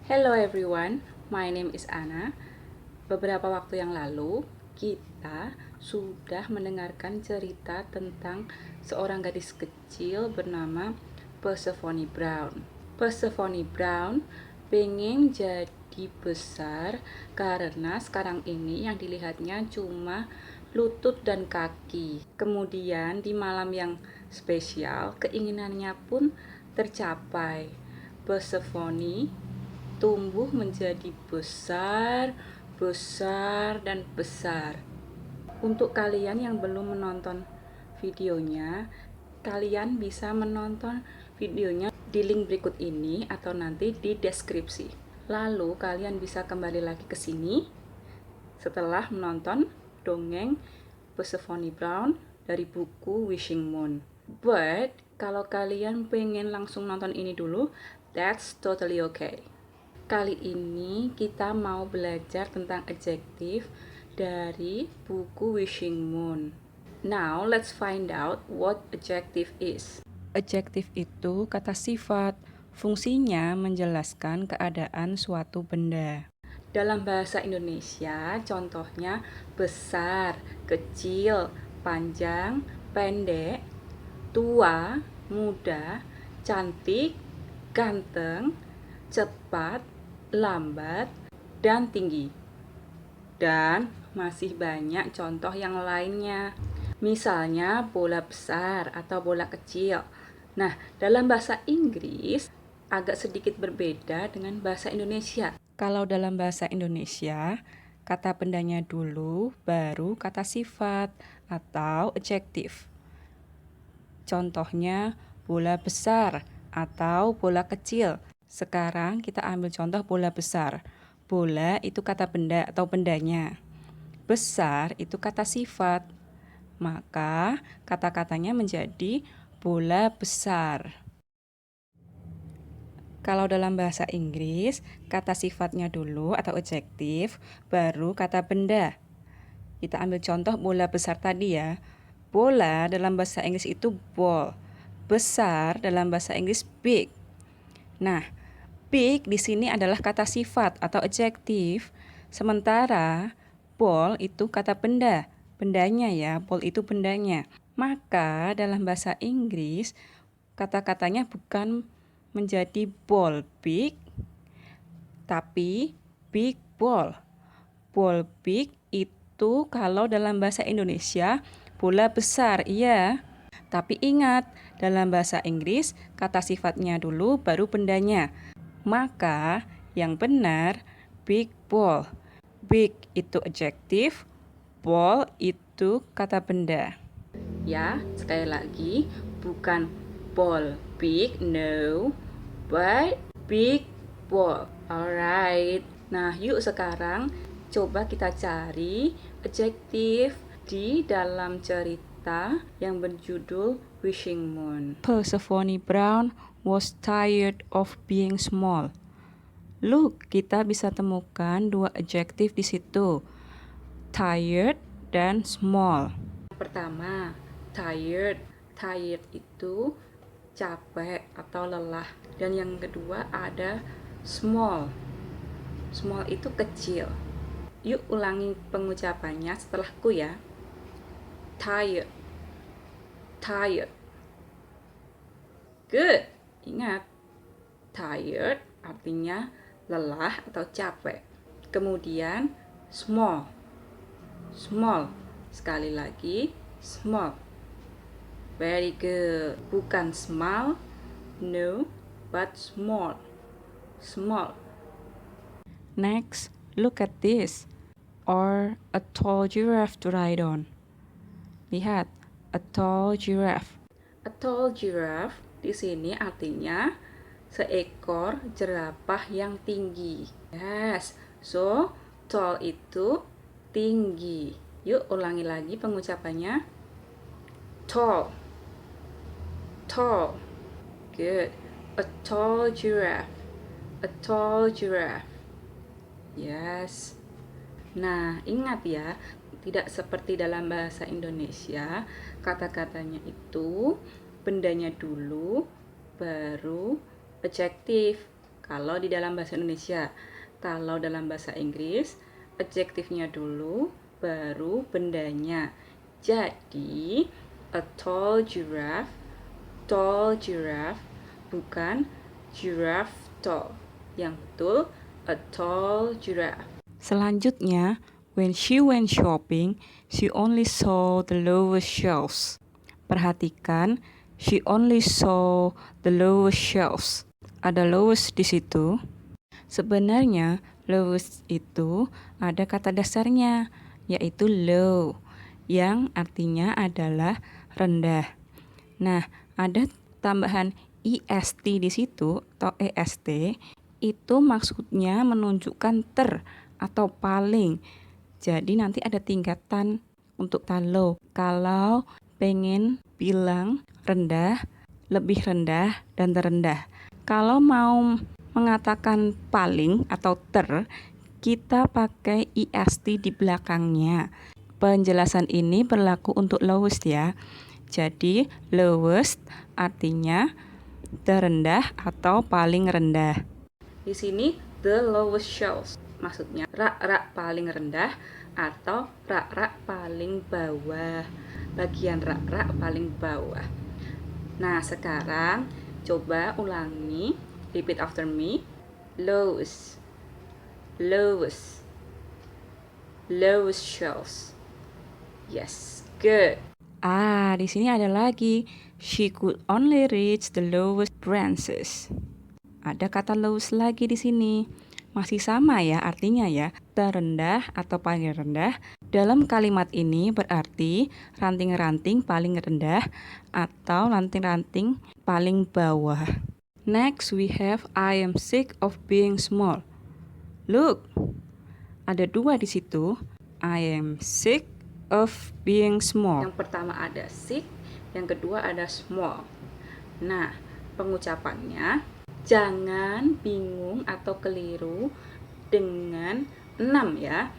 Hello everyone, my name is Anna. Beberapa waktu yang lalu, kita sudah mendengarkan cerita tentang seorang gadis kecil bernama Persephone Brown. Persephone Brown pengen jadi besar karena sekarang ini yang dilihatnya cuma lutut dan kaki. Kemudian di malam yang spesial, keinginannya pun tercapai. Persephone tumbuh menjadi besar, besar, dan besar. Untuk kalian yang belum menonton videonya, kalian bisa menonton videonya di link berikut ini atau nanti di deskripsi. Lalu kalian bisa kembali lagi ke sini setelah menonton dongeng Persephone Brown dari buku Wishing Moon. But kalau kalian pengen langsung nonton ini dulu, that's totally okay. Kali ini kita mau belajar tentang adjektif dari buku Wishing Moon. Now let's find out what adjective is. Adjektif itu kata sifat, fungsinya menjelaskan keadaan suatu benda. Dalam bahasa Indonesia, contohnya besar, kecil, panjang, pendek, tua, muda, cantik, ganteng, cepat, lambat, dan tinggi. Dan masih banyak contoh yang lainnya. Misalnya bola besar atau bola kecil. Nah, dalam bahasa Inggris agak sedikit berbeda dengan bahasa Indonesia. Kalau dalam bahasa Indonesia, kata bendanya dulu, baru kata sifat atau adjektif. Contohnya bola besar atau bola kecil. Sekarang kita ambil contoh bola besar. Bola itu kata benda atau bendanya. Besar itu kata sifat. Maka kata-katanya menjadi bola besar. Kalau dalam bahasa Inggris, kata sifatnya dulu atau adjektif, baru kata benda. Kita ambil contoh bola besar tadi ya. Bola dalam bahasa Inggris itu ball. Besar dalam bahasa Inggris big. Nah, big di sini adalah kata sifat atau adjektif, sementara ball itu kata benda, bendanya ya, ball itu bendanya. Maka dalam bahasa Inggris kata-katanya bukan menjadi ball big, tapi big ball. Ball big itu kalau dalam bahasa Indonesia bola besar, iya. Tapi ingat, dalam bahasa Inggris kata sifatnya dulu baru bendanya. Maka yang benar big ball. Big itu adjektif, ball itu kata benda. Ya, sekali lagi, bukan ball big, no, but big ball. Alright. Nah, yuk sekarang coba kita cari adjektif di dalam cerita yang berjudul Wishing Moon. Persephone Brown was tired of being small. Look, kita bisa temukan dua adjektif di situ. Tired dan small. Pertama, tired. Tired itu capek atau lelah. Dan yang kedua ada small. Small itu kecil. Yuk ulangi pengucapannya setelahku ya. Tired. Tired. Good. Ingat, tired artinya lelah atau capek. Kemudian small. Small. Sekali lagi, small. Very good. Bukan small, no, but small. Small. Next, look at this. Or a tall giraffe to ride on. Lihat, a tall giraffe. A tall giraffe di sini artinya seekor jerapah yang tinggi. Yes, so tall itu tinggi. Yuk ulangi lagi pengucapannya. Tall. Tall. Good. A tall giraffe. A tall giraffe. Yes. Nah, ingat ya, tidak seperti dalam bahasa Indonesia, kata-katanya itu bendanya dulu, baru adjektif. kalau di dalam bahasa Indonesia. Kalau dalam bahasa Inggris, adjektifnya dulu, baru bendanya. Jadi, a tall giraffe, bukan giraffe tall. Yang betul, a tall giraffe. Selanjutnya, when she went shopping, she only saw the lowest shelves. Perhatikan, she only saw the lowest shelves. Ada lowest di situ. Sebenarnya lowest itu ada kata dasarnya, yaitu low, yang artinya adalah rendah. Nah, ada tambahan est di situ atau est, itu maksudnya menunjukkan ter atau paling. Jadi nanti ada tingkatan untuk low. Kalau pengen bilang rendah, lebih rendah, dan terendah. Kalau mau mengatakan paling atau ter, kita pakai est di belakangnya. Penjelasan ini berlaku untuk lowest ya. Jadi lowest artinya terendah atau paling rendah. Di sini the lowest shelves, maksudnya rak-rak paling rendah atau rak-rak paling bawah. Bagian rak-rak paling bawah. Nah, sekarang coba ulangi. Repeat after me. Lowest, lowest, lowest shelves. Yes, good. Di sini ada lagi. She could only reach the lowest branches. Ada kata lowest lagi di sini. Masih sama ya artinya ya. Terendah atau paling rendah. Dalam kalimat ini berarti ranting-ranting paling rendah atau ranting-ranting paling bawah. Next we have I am sick of being small. Look, ada dua di situ. I am sick of being small. Yang pertama ada sick, yang kedua ada small. Nah, pengucapannya jangan bingung atau keliru dengan 6 ya.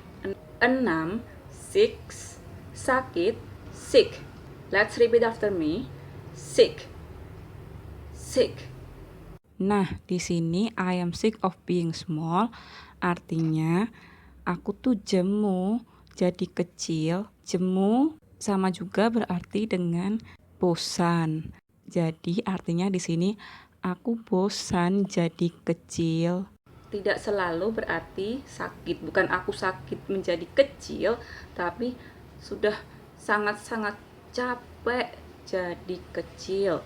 6, six, sakit, sick. Let's repeat after me. Sick, sick. Nah, di sini I am sick of being small artinya aku tuh jemu, jadi kecil. Jemu sama juga berarti dengan bosan. Jadi artinya di sini aku bosan jadi kecil. Tidak selalu berarti sakit. Bukan aku sakit menjadi kecil, tapi sudah sangat-sangat capek jadi kecil.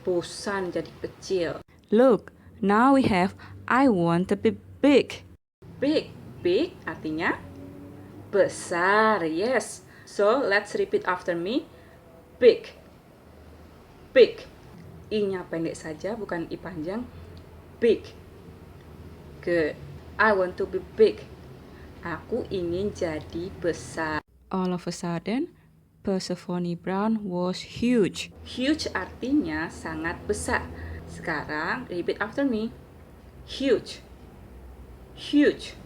Bosan jadi kecil. Look, now we have I want to be big. Big, big artinya besar. Yes. So, let's repeat after me. Big, big. I-nya pendek saja, bukan I panjang. Big. Good. I want to be big. Aku ingin jadi besar. All of a sudden, Persephone Brown was huge. Huge artinya sangat besar. Sekarang, repeat after me. Huge. Huge.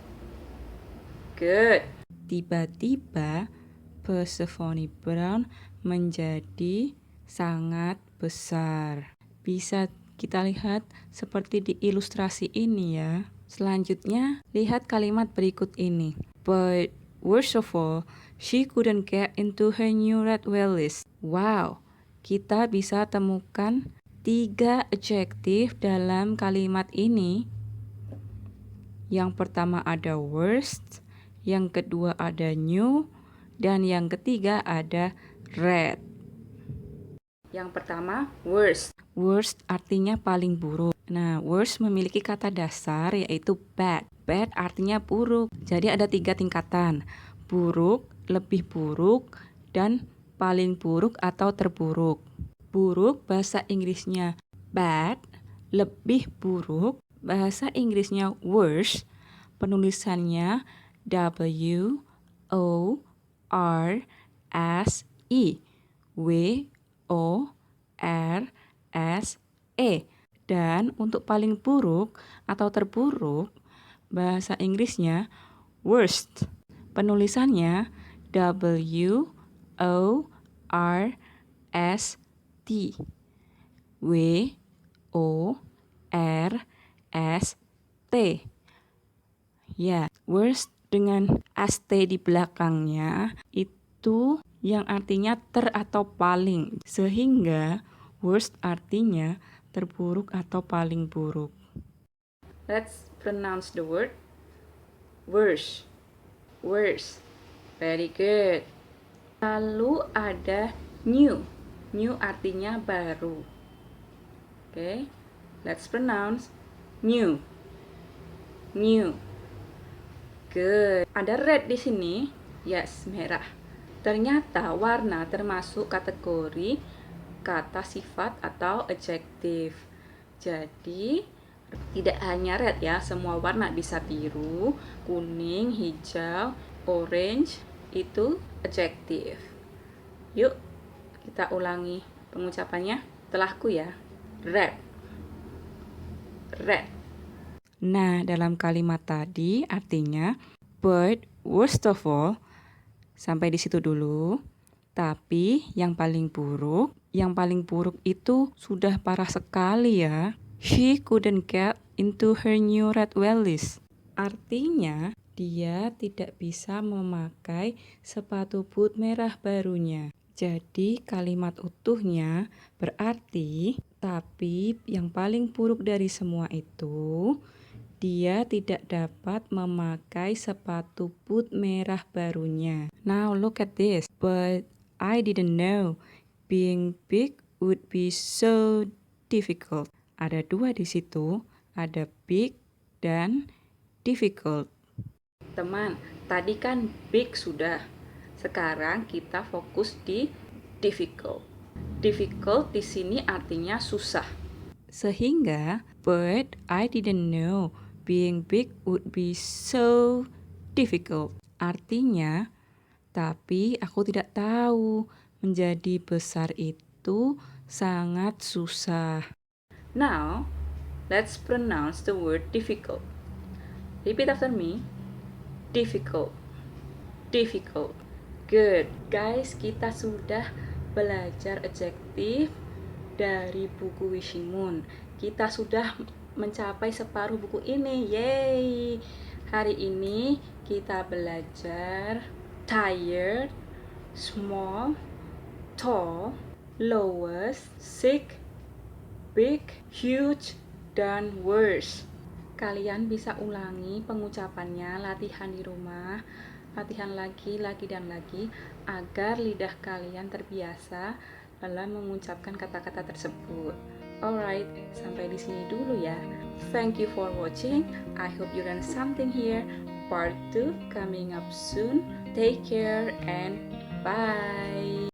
Good. Tiba-tiba, Persephone Brown menjadi sangat besar. Bisa kita lihat seperti di ilustrasi ini ya. Selanjutnya, lihat kalimat berikut ini. But worst of all, she couldn't get into her new red whale list. Wow, kita bisa temukan 3 adjektif dalam kalimat ini. Yang pertama ada worst, yang kedua ada new, dan yang ketiga ada red. Yang pertama, worst. Worst artinya paling buruk. Nah, worst memiliki kata dasar yaitu bad. Bad artinya buruk. Jadi ada 3 tingkatan. Buruk, lebih buruk, dan paling buruk atau terburuk. Buruk bahasa Inggrisnya bad, lebih buruk bahasa Inggrisnya worse. Penulisannya W O R S E. W O R S E. Dan untuk paling buruk atau terburuk bahasa Inggrisnya worst. Penulisannya W O R S T. W O R S T. Ya, worst dengan ST di belakangnya itu yang artinya ter atau paling. Sehingga worst artinya terburuk atau paling buruk. Let's pronounce the word worst. Worst. Very good. Lalu ada new. New artinya baru. Okay, let's pronounce new. New. Good. Ada red di sini. Yes, merah. Ternyata warna termasuk kategori kata sifat atau adjektif. Jadi, tidak hanya red ya, semua warna bisa biru, kuning, hijau, orange, itu adjektif. Yuk, kita ulangi pengucapannya setelahku ya. Red. Red. Nah, dalam kalimat tadi artinya but worst of all, sampai di situ dulu. Tapi yang paling buruk itu sudah parah sekali ya. She couldn't get into her new red wellies. Artinya dia tidak bisa memakai sepatu boot merah barunya. Jadi kalimat utuhnya berarti, tapi yang paling buruk dari semua itu, dia tidak dapat memakai sepatu boot merah barunya. Now look at this. But I didn't know being big would be so difficult. Ada dua di situ, ada big dan difficult. Teman, tadi kan big sudah. Sekarang kita fokus di difficult. Difficult di sini artinya susah. Sehingga, but I didn't know being big would be so difficult. Artinya, tapi aku tidak tahu menjadi besar itu sangat susah. Now, let's pronounce the word difficult. Repeat after me. Difficult. Difficult. Good. Guys, kita sudah belajar adjektif dari buku Wishing Moon. Kita sudah mencapai separuh buku ini. Yeay. Hari ini kita belajar tired, small, tall, lowest, sick, big, huge, dan worse. Kalian bisa ulangi pengucapannya, latihan di rumah, latihan lagi dan lagi, agar lidah kalian terbiasa dalam mengucapkan kata-kata tersebut. Alright, sampai di sini dulu ya. Thank you for watching. I hope you learned something here. Part 2 coming up soon. Take care and bye.